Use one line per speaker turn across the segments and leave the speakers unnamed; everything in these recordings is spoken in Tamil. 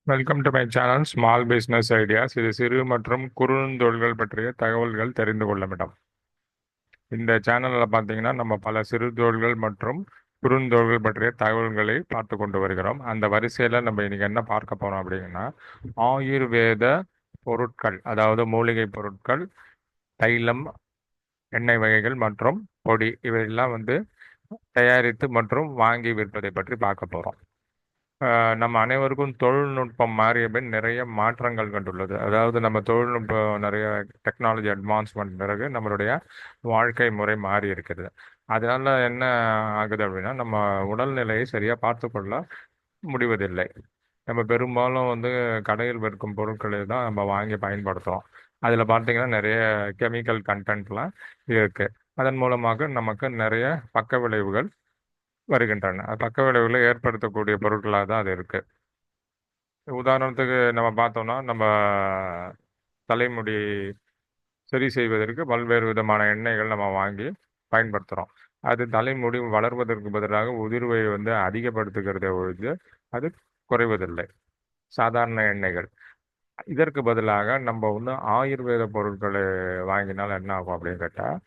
Welcome to my channel small business ideas. இது சிறு மற்றும் குறுந்தொழில்கள் பற்றிய தகவல்கள் தெரிந்து கொள்ளும் இடம். இந்த சேனலில் பார்த்தீங்கன்னா நம்ம பல சிறு தொழில்கள் மற்றும் குறுந்தொழில்கள் பற்றிய தகவல்களை பார்த்து கொண்டு வருகிறோம். அந்த வரிசையில் நம்ம இன்னைக்கு என்ன பார்க்க போறோம் அப்படின்னா, ஆயுர்வேத பொருட்கள், அதாவது மூலிகை பொருட்கள், தைலம், எண்ணெய் வகைகள் மற்றும் பொடி இவையெல்லாம் தயாரித்து மற்றும் வாங்கி விற்பதை பற்றி பார்க்க போறோம். நம்ம அனைவருக்கும் தொழில்நுட்பம் மாறிய பின் நிறைய மாற்றங்கள் கண்டுள்ளது. அதாவது நம்ம தொழில்நுட்பம் நிறைய டெக்னாலஜி அட்வான்ஸ்மெண்ட் பிறகு நம்மளுடைய வாழ்க்கை முறை மாறி இருக்கிறது. அதனால என்ன ஆகுது அப்படின்னா, நம்ம உடல்நிலையை சரியாக பார்த்து கொள்ள முடிவதில்லை. நம்ம பெரும்பாலும் கடையில் விற்கும் பொருட்களை தான் நம்ம வாங்கி பயன்படுத்துகிறோம். அதில் பார்த்தீங்கன்னா நிறைய கெமிக்கல் கண்டென்ட்லாம் இருக்கு. அதன் மூலமாக நமக்கு நிறைய பக்க விளைவுகள் வருகின்றன. பக்க விளைவுகளை ஏற்படுத்தக்கூடிய பொருட்களாக தான் அது இருக்கு. உதாரணத்துக்கு நம்ம பார்த்தோம்னா, நம்ம தலைமுடி சரி செய்வதற்கு பல்வேறு விதமான எண்ணெய்கள் நம்ம வாங்கி பயன்படுத்துகிறோம். அது தலைமுடி வளர்வதற்கு பதிலாக உதிர்வை அதிகப்படுத்துகிறதே ஒழித்து அது குறைவதில்லை. சாதாரண எண்ணெய்கள். இதற்கு பதிலாக நம்ம ஆயுர்வேத பொருட்களை வாங்கினால் என்ன ஆகும் அப்படின்னு கேட்டால்,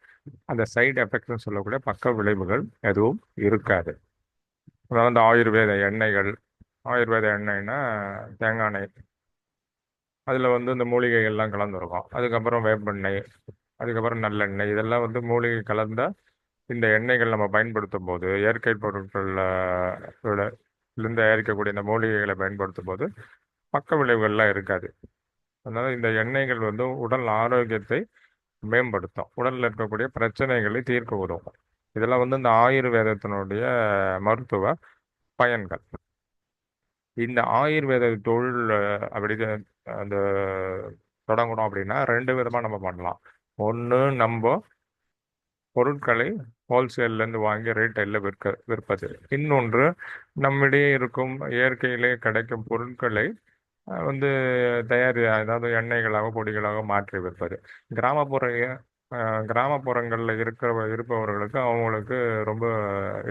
அந்த சைடு எஃபெக்ட்னு சொல்லக்கூடிய பக்க விளைவுகள் எதுவும் இருக்காது. அதாவது ஆயுர்வேத எண்ணெய்னா தேங்காய் எண்ணெய், அதில் இந்த மூலிகைகள்லாம் கலந்துருக்கும். அதுக்கப்புறம் வேப்பெண்ணெய், அதுக்கப்புறம் நல்லெண்ணெய், இதெல்லாம் மூலிகை கலந்த இந்த எண்ணெய்கள் நம்ம பயன்படுத்தும் போது, இயற்கை பொருட்களில் இருந்து தயாரிக்கக்கூடிய இந்த மூலிகைகளை பயன்படுத்தும் போது பக்க விளைவுகள்லாம் இருக்காது. அதனால் இந்த எண்ணெய்கள் உடல் ஆரோக்கியத்தை மேம்படுத்தும், உடலில் இருக்கக்கூடிய பிரச்சனைகளை தீர்க்க உதவும். இதெல்லாம் இந்த ஆயுர்வேதத்தினுடைய மருத்துவ பயன்கள். இந்த ஆயுர்வேத தொழில் அப்படி அந்த தொடங்கணும் அப்படின்னா ரெண்டு விதமாக நம்ம பண்ணலாம். ஒன்று, நம்ம பொருட்களை ஹோல்சேல்லேருந்து வாங்கி ரீட்டைலில் விற்பது. இன்னொன்று, நம்மிடையே இருக்கும் இயற்கையிலே கிடைக்கும் பொருட்களை வந்து அதாவது எண்ணெய்களாக பொடிகளாக மாற்றி விற்பது. கிராமப்புற கிராமப்புறங்களில் இருப்பவர்களுக்கு அவங்களுக்கு ரொம்ப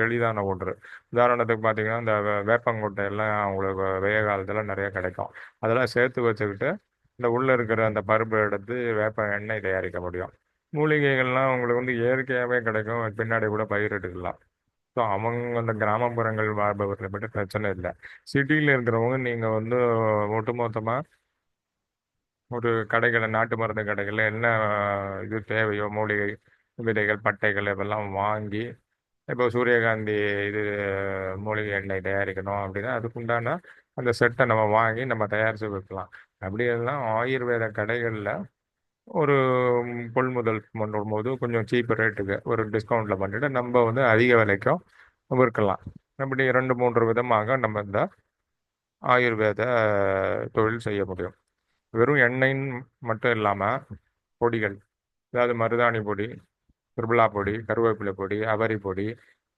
எளிதான ஒன்று. உதாரணத்துக்கு பார்த்தீங்கன்னா, இந்த வேப்பங்கொட்டை எல்லாம் அவங்களுக்கு வெய்ய காலத்தில் நிறைய கிடைக்கும். அதெல்லாம் சேர்த்து வச்சுக்கிட்டு இந்த உள்ளே இருக்கிற அந்த பருப்பு எடுத்து வேப்ப எண்ணெய் தயாரிக்க முடியும். மூலிகைகள்லாம் உங்களுக்கு இயற்கையாகவே கிடைக்கும், பின்னாடி கூட பயிரிட்டுக்கலாம். ஸோ அவங்க அந்த கிராமப்புறங்கள் வாழ்பவர்களை பற்றி பிரச்சனை இல்லை. சிட்டியில் இருக்கிறவங்க நீங்கள் ஒட்டுமொத்தமாக ஒரு கடைகளை, நாட்டு மருந்து கடைகளில் என்ன இது தேவையோ, மூலிகை விதைகள், பட்டைகள் இதெல்லாம் வாங்கி, இப்போ சூரியகாந்தி இது மூலிகை எண்ணெய் தயாரிக்கணும் அப்படின்னா அதுக்குண்டான அந்த செட்டை நம்ம வாங்கி நம்ம தயாரித்து விற்கலாம். அப்படி எல்லாம் ஆயுர்வேத கடைகளில் ஒரு கொள்முதல் பண்ணும் போது கொஞ்சம் சீப் ரேட்டுக்கு ஒரு டிஸ்கவுண்ட்டில் பண்ணிவிட்டு நம்ம அதிக விலைக்கும் விற்கலாம். அப்படி 2-3 விதமாக நம்ம இந்த ஆயுர்வேத தொழில் செய்ய முடியும். வெறும் எண்ணெய்ன்னு மட்டும் இல்லாமல் பொடிகள், அதாவது மருதாணி பொடி, திரிபலா பொடி, கருவேப்பிலை பொடி, அவரி பொடி,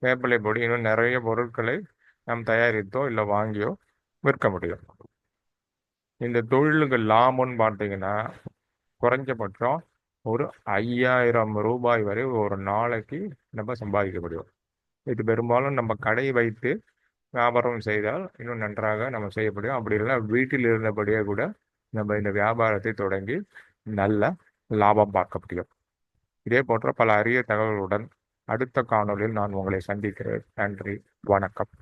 வேப்பிலை பொடி, இன்னும் நிறைய பொருட்களை நாம் தயாரித்தோ இல்லை வாங்கியோ விற்க முடியும். இந்த தொழிலுக்கு லாபம்னு பார்த்தீங்கன்னா குறைஞ்சபட்சம் ஒரு 5000 ரூபாய் வரை ஒரு நாளைக்கு நம்ம சம்பாதிக்க முடியும். இது பெரும்பாலும் நம்ம கடை வைத்து வியாபாரம் செய்தால் இன்னும் நன்றாக நம்ம செய்ய முடியும். அப்படி இல்லைன்னா வீட்டில் இருந்தபடியே கூட நம்ம இந்த வியாபாரத்தை தொடங்கி நல்ல லாபம் பார்க்க முடியும். இதே போன்ற பல அரிய தகவல்களுடன் அடுத்த காணொளியில் நான் உங்களை சந்திக்கிறேன். நன்றி, வணக்கம்.